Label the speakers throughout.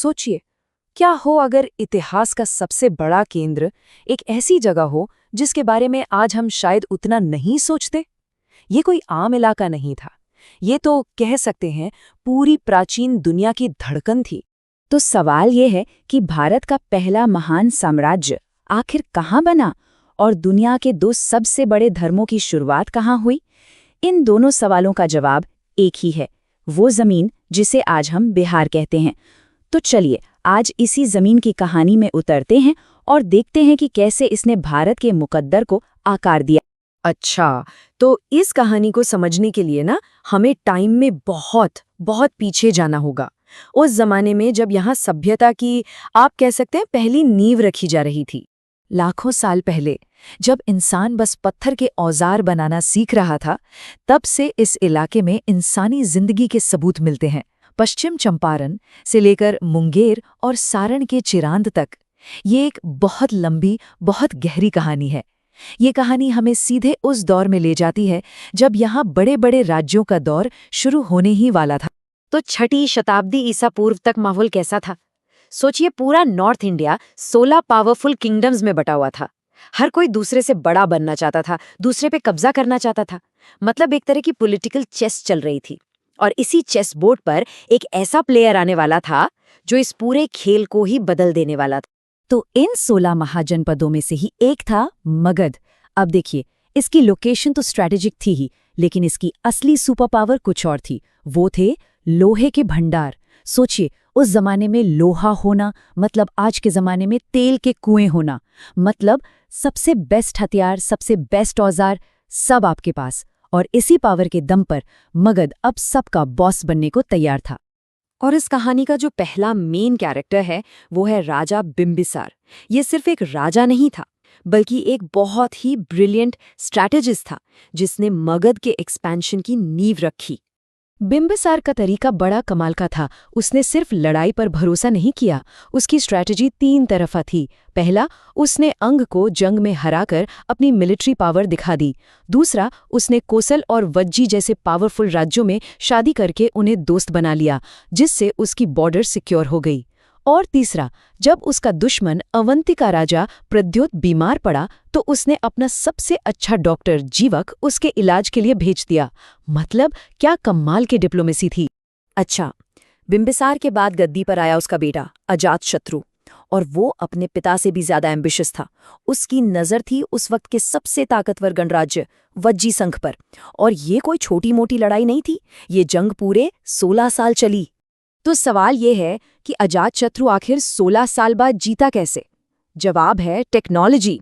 Speaker 1: सोचिए, क्या हो अगर इतिहास का सबसे बड़ा केंद्र एक ऐसी जगह हो जिसके बारे में आज हम शायद उतना नहीं सोचते। ये कोई आम इलाका नहीं था, ये तो कह सकते हैं पूरी प्राचीन दुनिया की धड़कन थी।
Speaker 2: तो सवाल ये है कि भारत का पहला महान साम्राज्य आखिर कहाँ बना और दुनिया के दो सबसे बड़े धर्मों की शुरुआत कहाँ हुई? इन दोनों सवालों का जवाब एक ही है, वो जमीन जिसे आज हम बिहार कहते हैं। तो चलिए आज इसी जमीन की कहानी में उतरते हैं और देखते हैं कि कैसे इसने भारत के मुकद्दर को आकार दिया।
Speaker 1: अच्छा, तो इस कहानी को समझने के लिए ना हमें टाइम में बहुत बहुत पीछे जाना होगा। उस जमाने में जब यहाँ सभ्यता की, आप कह सकते हैं, पहली नींव रखी जा रही थी। लाखों साल पहले जब इंसान बस पत्थर के औजार बनाना सीख रहा था, तब से इस इलाके में इंसानी जिंदगी के सबूत मिलते हैं। पश्चिम चंपारण से लेकर मुंगेर और सारण के चिरांद तक ये एक बहुत लंबी, बहुत गहरी कहानी है। ये कहानी हमें सीधे उस दौर में ले जाती है जब यहाँ बड़े बड़े राज्यों का दौर शुरू होने ही वाला था।
Speaker 3: तो 6वीं शताब्दी ईसा पूर्व तक माहौल कैसा था? सोचिए, पूरा नॉर्थ इंडिया 16 पावरफुल किंगडम्स में बटा हुआ था। हर कोई दूसरे से बड़ा बनना चाहता था, दूसरे पे कब्जा करना चाहता था। मतलब एक तरह की पॉलिटिकल चेस चल रही थी। और इसी चेस बोर्ड पर एक ऐसा प्लेयर आने वाला था जो इस पूरे खेल को ही बदल देने वाला था।
Speaker 2: तो इन 16 महाजनपदों में से ही एक था मगध। अब देखिए, इसकी लोकेशन तो स्ट्रैटेजिक थी ही, लेकिन इसकी असली सुपर पावर कुछ और थी। वो थे लोहे के भंडार। सोचिए, उस जमाने में लोहा होना मतलब आज के जमाने में तेल के कुएं होना। मतलब सबसे बेस्ट हथियार, सबसे बेस्ट औजार, सब आपके पास। और इसी पावर के दम पर मगध अब सबका बॉस बनने को तैयार था।
Speaker 3: और इस कहानी का जो पहला मेन कैरेक्टर है वो है राजा बिंबिसार। ये सिर्फ एक राजा नहीं था, बल्कि एक बहुत ही ब्रिलियंट स्ट्रैटेजिस्ट था जिसने मगध के एक्सपेंशन की नींव रखी।
Speaker 1: बिंबिसार का तरीका बड़ा कमाल का था। उसने सिर्फ लड़ाई पर भरोसा नहीं किया, उसकी स्ट्रैटेजी 3 तरफा थी। पहला, उसने अंग को जंग में हराकर अपनी मिलिट्री पावर दिखा दी। दूसरा, उसने कोसल और वज्जी जैसे पावरफुल राज्यों में शादी करके उन्हें दोस्त बना लिया, जिससे उसकी बॉर्डर सिक्योर हो गई। और तीसरा, जब उसका दुश्मन अवंतिका राजा प्रद्योत बीमार पड़ा तो उसने अपना सबसे अच्छा डॉक्टर जीवक उसके इलाज के लिए भेज दिया। मतलब क्या कमाल की डिप्लोमेसी थी।
Speaker 3: अच्छा, बिंबिसार के बाद गद्दी पर आया उसका बेटा अजातशत्रु, और वो अपने पिता से भी ज्यादा एम्बिशियस था। उसकी नजर थी उस वक्त के सबसे ताकतवर गणराज्य वज्जी संघ पर। और ये कोई छोटी मोटी लड़ाई नहीं थी, ये जंग पूरे 16 साल चली। तो सवाल ये है कि अजातशत्रु आखिर 16 साल बाद जीता कैसे? जवाब है टेक्नोलॉजी।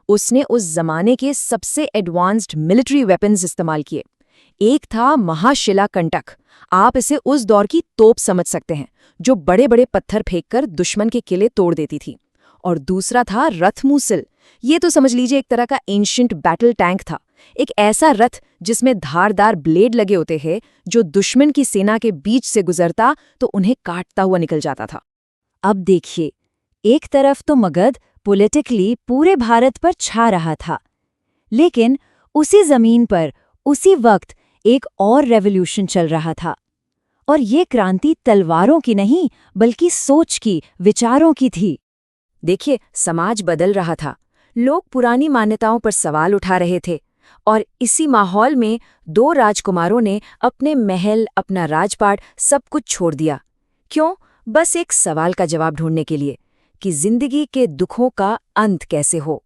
Speaker 3: उसने उस जमाने के सबसे एडवांस्ड मिलिट्री वेपन्स इस्तेमाल किए। एक था महाशिला कंटक, आप इसे उस दौर की तोप समझ सकते हैं, जो बड़े बड़े पत्थर फेंककर दुश्मन के किले तोड़ देती थी। और दूसरा था रथमूसिल। ये तो समझ लीजिए एक तरह का एंशिएंट बैटल टैंक था, एक ऐसा रथ जिसमें धारदार ब्लेड लगे होते हैं, जो दुश्मन की सेना के बीच से गुजरता तो उन्हें काटता हुआ निकल जाता था।
Speaker 2: अब देखिए, एक तरफ तो मगध पॉलिटिकली पूरे भारत पर छा रहा था, लेकिन उसी जमीन पर उसी वक्त एक और रेवोल्यूशन चल रहा था। और ये क्रांति तलवारों की नहीं, बल्कि सोच की, विचारों की थी।
Speaker 3: देखिए, समाज बदल रहा था, लोग पुरानी मान्यताओं पर सवाल उठा रहे थे। और इसी माहौल में 2 राजकुमारों ने अपने महल, अपना राजपाट सब कुछ छोड़ दिया। क्यों? बस एक सवाल का जवाब ढूंढने के लिए कि जिंदगी के दुखों का अंत कैसे हो।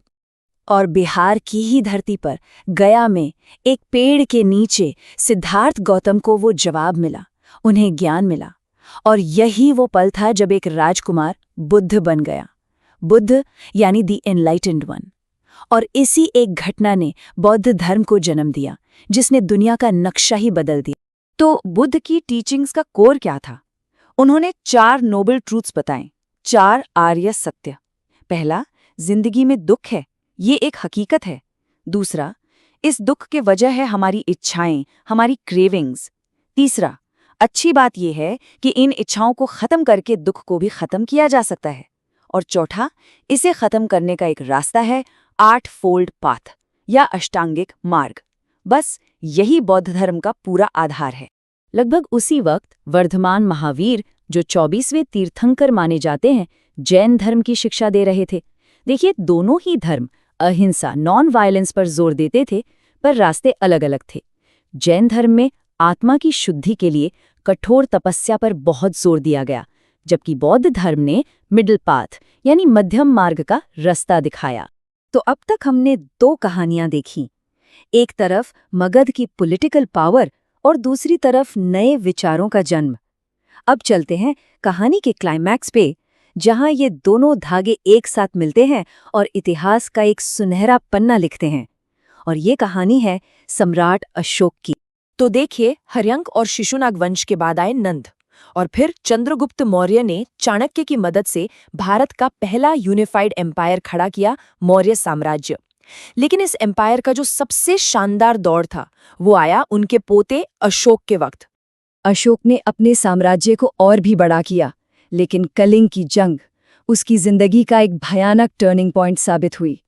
Speaker 2: और बिहार की ही धरती पर गया में एक पेड़ के नीचे सिद्धार्थ गौतम को वो जवाब मिला, उन्हें ज्ञान मिला। और यही वो पल था जब एक राजकुमार बुद्ध बन गया। बुद्ध यानी द एनलाइटेंड वन। और इसी एक घटना ने बौद्ध धर्म को जन्म दिया, जिसने दुनिया का नक्शा ही बदल दिया।
Speaker 3: तो बुद्ध की टीचिंग्स का कोर क्या था? उन्होंने 4 नोबल ट्रूथ्स बताएं, 4 आर्य सत्य। पहला, जिंदगी में दुख है, ये एक हकीकत है। दूसरा, इस दुख के वजह है हमारी इच्छाएं, हमारी क्रेविंग्स। तीसरा, अच्छी बात यह है कि इन इच्छाओं को खत्म करके दुख को भी खत्म किया जा सकता है। और चौथा, इसे खत्म करने का एक रास्ता है 8 फोल्ड पाथ या अष्टांगिक मार्ग। बस यही बौद्ध धर्म का पूरा आधार है।
Speaker 2: लगभग उसी वक्त वर्धमान महावीर जो 24वें तीर्थंकर माने जाते हैं, जैन धर्म की शिक्षा दे रहे थे। देखिए, दोनों ही धर्म अहिंसा, नॉन वायलेंस पर जोर देते थे, पर रास्ते अलग-अलग थे। जैन धर्म में आत्मा की शुद्धि के लिए कठोर तपस्या पर बहुत जोर दिया गया, जबकि बौद्ध धर्म ने मिडिल पाथ यानी मध्यम मार्ग का रास्ता दिखाया। तो अब तक हमने 2 कहानियां देखी, एक तरफ मगध की पॉलिटिकल पावर और दूसरी तरफ नए विचारों का जन्म। अब चलते हैं कहानी के क्लाइमैक्स पे, जहां ये दोनों धागे एक साथ मिलते हैं और इतिहास का एक सुनहरा पन्ना लिखते हैं। और ये कहानी है सम्राट अशोक की।
Speaker 3: तो देखिए, हर्यंक और शिशुनाग वंश के बाद आए नंद, और फिर चंद्रगुप्त मौर्य ने चाणक्य की मदद से भारत का पहला यूनिफाइड एम्पायर खड़ा किया, मौर्य साम्राज्य। लेकिन इस एम्पायर का जो सबसे शानदार दौर था, वो आया उनके पोते अशोक के वक्त।
Speaker 2: अशोक ने अपने साम्राज्य को और भी बड़ा किया, लेकिन कलिंग की जंग उसकी जिंदगी का एक भयानक टर्निंग पॉइंट साबित हुई।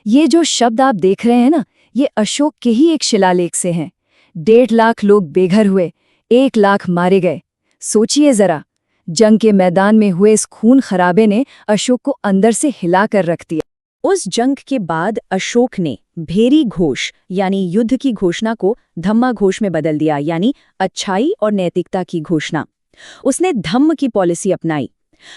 Speaker 2: ये जो शब्द आप देख रहे हैं ना, ये अशोक के ही एक शिलालेख से हैं। 1.5 लाख लोग बेघर हुए, 1 लाख मारे गए। सोचिए जरा, जंग के मैदान में हुए इस खून खराबे ने अशोक को अंदर से हिला कर रख दिया। उस जंग के बाद अशोक ने भेरी घोष यानी युद्ध की घोषणा को धम्मा घोष में बदल दिया, यानी अच्छाई और नैतिकता की घोषणा। उसने धम्म की पॉलिसी अपनाई।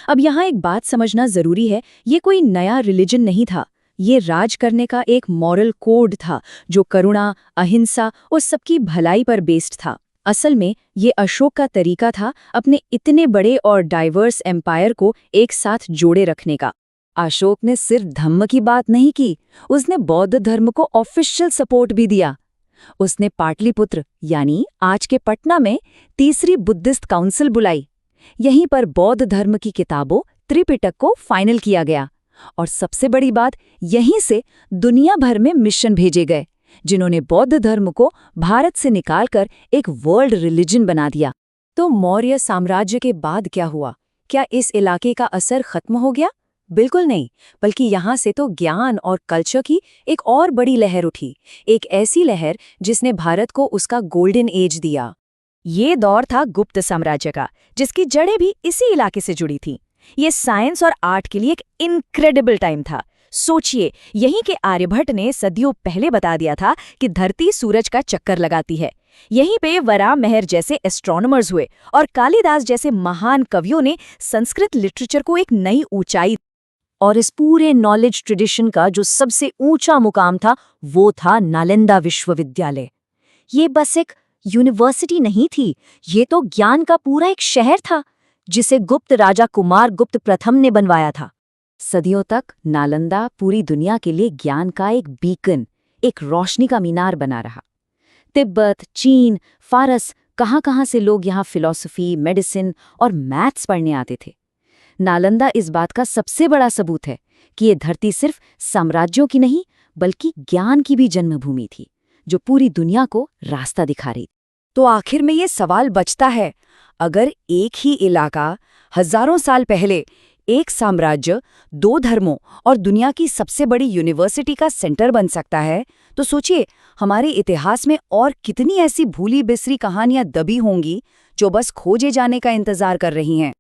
Speaker 2: अब यहाँ एक बात समझना जरूरी है, ये कोई नया रिलीजन नहीं था, ये राज करने का एक मॉरल कोड था जो करुणा, अहिंसा और सबकी भलाई पर बेस्ड था। असल में ये अशोक का तरीका था अपने इतने बड़े और डाइवर्स एम्पायर को एक साथ जोड़े रखने का। अशोक ने सिर्फ धम्म की बात नहीं की, उसने बौद्ध धर्म को ऑफिशियल सपोर्ट भी दिया। उसने पाटलिपुत्र यानी आज के पटना में तीसरी बुद्धिस्ट काउंसिल बुलाई। यहीं पर बौद्ध धर्म की किताबों त्रिपिटक को फाइनल किया गया। और सबसे बड़ी बात, यहीं से दुनिया भर में मिशन भेजे गए, जिन्होंने बौद्ध धर्म को भारत से निकालकर एक वर्ल्ड रिलीजन बना दिया।
Speaker 3: तो मौर्य साम्राज्य के बाद क्या हुआ? क्या इस इलाके का असर खत्म हो गया? बिल्कुल नहीं, बल्कि यहाँ से तो ज्ञान और कल्चर की एक और बड़ी लहर उठी, एक ऐसी लहर जिसने भारत को उसका गोल्डन एज दिया।
Speaker 2: ये दौर था गुप्त साम्राज्य का, जिसकी जड़ें भी इसी इलाके से जुड़ी थीं। ये साइंस और आर्ट के लिए एक इनक्रेडिबल टाइम था। सोचिए, यहीं के आर्यभट्ट ने सदियों पहले बता दिया था कि धरती सूरज का चक्कर लगाती है। यहीं पे वराह मेहर जैसे एस्ट्रोनॉमर्स हुए और कालिदास जैसे महान कवियों ने संस्कृत लिटरेचर को एक नई ऊंचाई। और इस पूरे नॉलेज ट्रेडिशन का जो सबसे ऊंचा मुकाम था, वो था नालंदा विश्वविद्यालय। ये बस एक यूनिवर्सिटी नहीं थी, ये तो ज्ञान का पूरा एक शहर था, जिसे गुप्त राजा कुमार गुप्त प्रथम ने बनवाया था। सदियों तक नालंदा पूरी दुनिया के लिए ज्ञान का एक बीकन, एक रोशनी का मीनार बना रहा। तिब्बत, चीन, फारस, कहाँ-कहाँ से लोग यहाँ फिलॉसफी, मेडिसिन और मैथ्स पढ़ने आते थे। नालंदा इस बात का सबसे बड़ा सबूत है कि ये धरती सिर्फ साम्राज्यों की नहीं, बल्कि ज्ञान की भी जन्मभूमि थी, जो पूरी दुनिया को रास्ता दिखा रही।
Speaker 3: तो आखिर में ये सवाल बचता है, अगर एक ही इलाका हजारों साल पहले एक साम्राज्य, 2 धर्मों और दुनिया की सबसे बड़ी यूनिवर्सिटी का सेंटर बन सकता है, तो सोचिए हमारे इतिहास में और कितनी ऐसी भूली बिसरी कहानियां दबी होंगी जो बस खोजे जाने का इंतजार कर रही हैं।